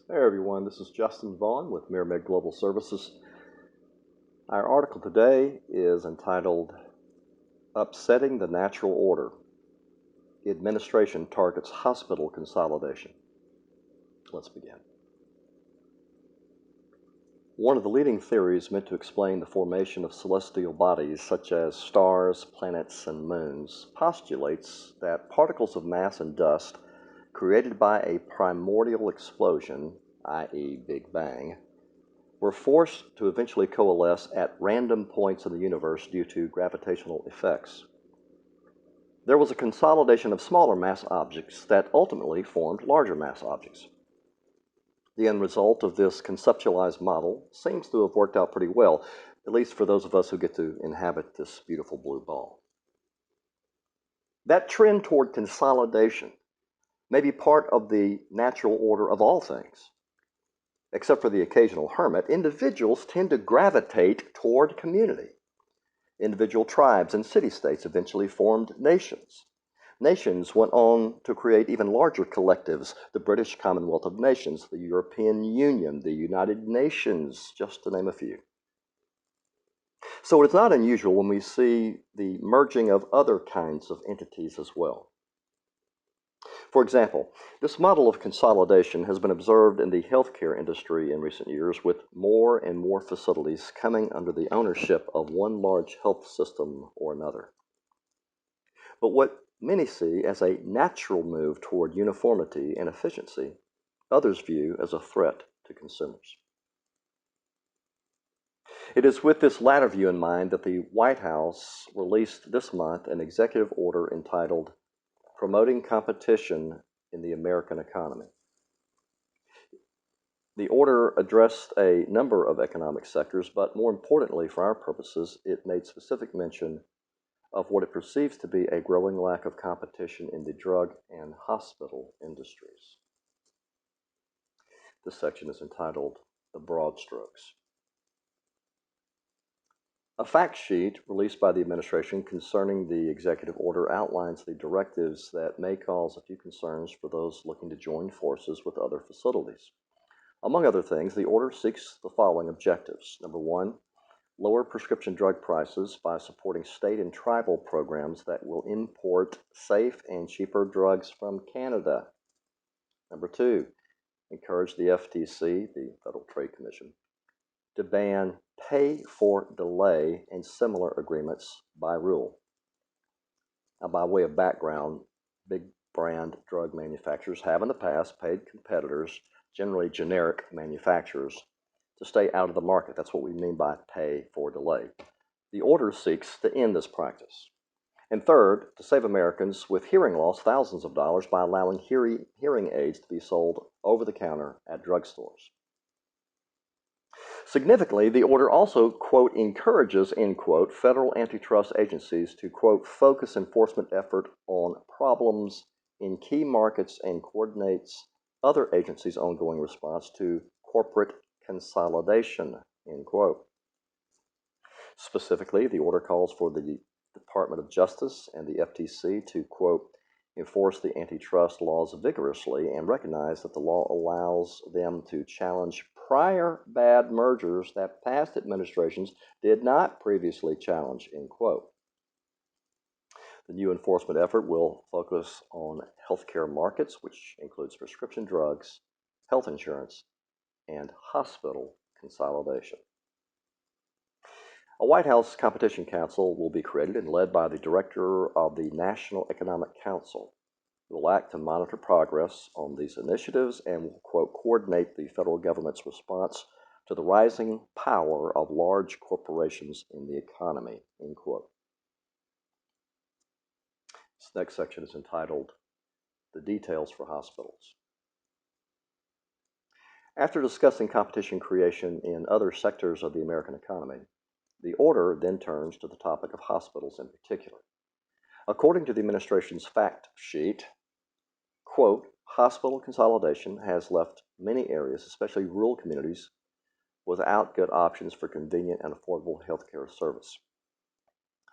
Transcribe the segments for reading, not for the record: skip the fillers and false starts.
Hey everyone, this is Justin Vaughn with Mirmed Global Services. Our article today is entitled Upsetting the Natural Order. Administration Targets Hospital Consolidation. Let's begin. One of the leading theories meant to explain the formation of celestial bodies such as stars, planets, and moons postulates that particles of mass and dust created by a primordial explosion, i.e., Big Bang, were forced to eventually coalesce at random points in the universe due to gravitational effects. There was a consolidation of smaller mass objects that ultimately formed larger mass objects. The end result of this conceptualized model seems to have worked out pretty well, at least for those of us who get to inhabit this beautiful blue ball. That trend toward consolidation may be part of the natural order of all things. Except for the occasional hermit, individuals tend to gravitate toward community. Individual tribes and city-states eventually formed nations. Nations went on to create even larger collectives, the British Commonwealth of Nations, the European Union, the United Nations, just to name a few. So it's not unusual when we see the merging of other kinds of entities as well. For example, this model of consolidation has been observed in the healthcare industry in recent years, with more and more facilities coming under the ownership of one large health system or another. But what many see as a natural move toward uniformity and efficiency, others view as a threat to consumers. It is with this latter view in mind that the White House released this month an executive order entitled Promoting Competition in the American Economy. The order addressed a number of economic sectors, but more importantly for our purposes, it made specific mention of what it perceives to be a growing lack of competition in the drug and hospital industries. This section is entitled The Broad Strokes. A fact sheet released by the administration concerning the executive order outlines the directives that may cause a few concerns for those looking to join forces with other facilities. Among other things, the order seeks the following objectives. Number one, lower prescription drug prices by supporting state and tribal programs that will import safe and cheaper drugs from Canada. Number two, encourage the FTC, the Federal Trade Commission, to ban pay for delay and similar agreements by rule. Now, by way of background, big brand drug manufacturers have in the past paid competitors, generally generic manufacturers, to stay out of the market. That's what we mean by pay for delay. The order seeks to end this practice. And third, to save Americans with hearing loss thousands of dollars by allowing hearing aids to be sold over the counter at drugstores. Significantly, the order also, quote, encourages, end quote, federal antitrust agencies to, quote, focus enforcement effort on problems in key markets and coordinates other agencies' ongoing response to corporate consolidation, end quote. Specifically, the order calls for the Department of Justice and the FTC to, quote, enforce the antitrust laws vigorously and recognize that the law allows them to challenge prior bad mergers that past administrations did not previously challenge, end quote. The new enforcement effort will focus on healthcare markets, which includes prescription drugs, health insurance, and hospital consolidation. A White House Competition Council will be created and led by the Director of the National Economic Council. It will act to monitor progress on these initiatives and will, quote, coordinate the federal government's response to the rising power of large corporations in the economy, end quote. This next section is entitled The Details for Hospitals. After discussing competition creation in other sectors of the American economy, the order then turns to the topic of hospitals in particular. According to the administration's fact sheet, quote, hospital consolidation has left many areas, especially rural communities, without good options for convenient and affordable healthcare service.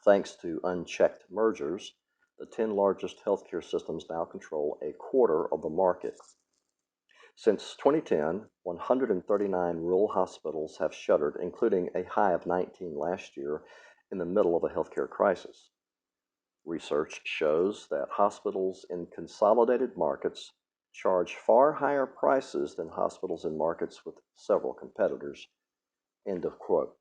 Thanks to unchecked mergers, the 10 largest healthcare systems now control a quarter of the market. Since 2010, 139 rural hospitals have shuttered, including a high of 19 last year in the middle of a healthcare crisis. Research shows that hospitals in consolidated markets charge far higher prices than hospitals in markets with several competitors. End of quote.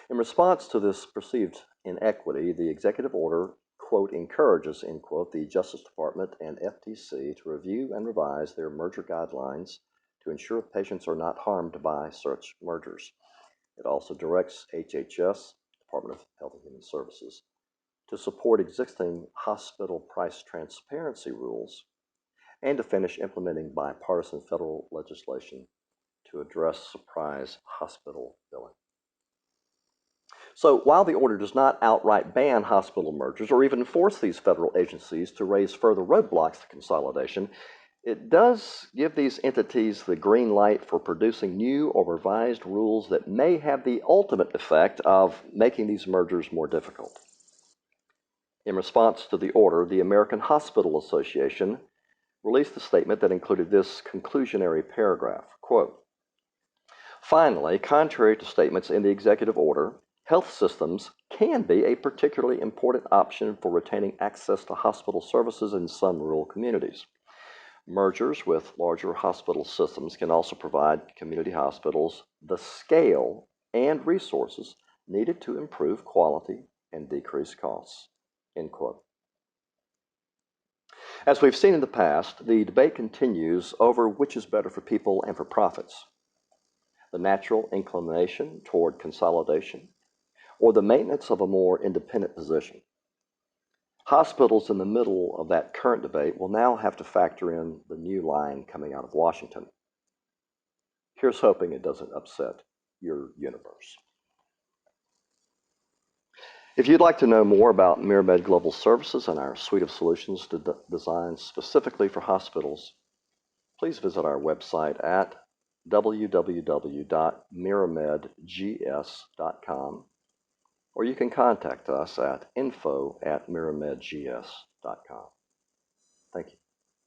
In response to this perceived inequity, the executive order, quote, encourages, end quote, the Justice Department and FTC to review and revise their merger guidelines to ensure patients are not harmed by such mergers. It also directs HHS, Department of Health and Human Services, to support existing hospital price transparency rules and to finish implementing bipartisan federal legislation to address surprise hospital billing. So, while the order does not outright ban hospital mergers or even force these federal agencies to raise further roadblocks to consolidation, it does give these entities the green light for producing new or revised rules that may have the ultimate effect of making these mergers more difficult. In response to the order, the American Hospital Association released a statement that included this conclusionary paragraph, quote, finally, contrary to statements in the executive order, health systems can be a particularly important option for retaining access to hospital services in some rural communities. Mergers with larger hospital systems can also provide community hospitals the scale and resources needed to improve quality and decrease costs. End quote. As we've seen in the past, the debate continues over which is better for people and for profits: the natural inclination toward consolidation or the maintenance of a more independent position. Hospitals in the middle of that current debate will now have to factor in the new line coming out of Washington. Here's hoping it doesn't upset your universe. If you'd like to know more about MiraMed Global Services and our suite of solutions designed specifically for hospitals, please visit our website at www.miramedgs.com, or you can contact us at info@miramedgs.com. Thank you.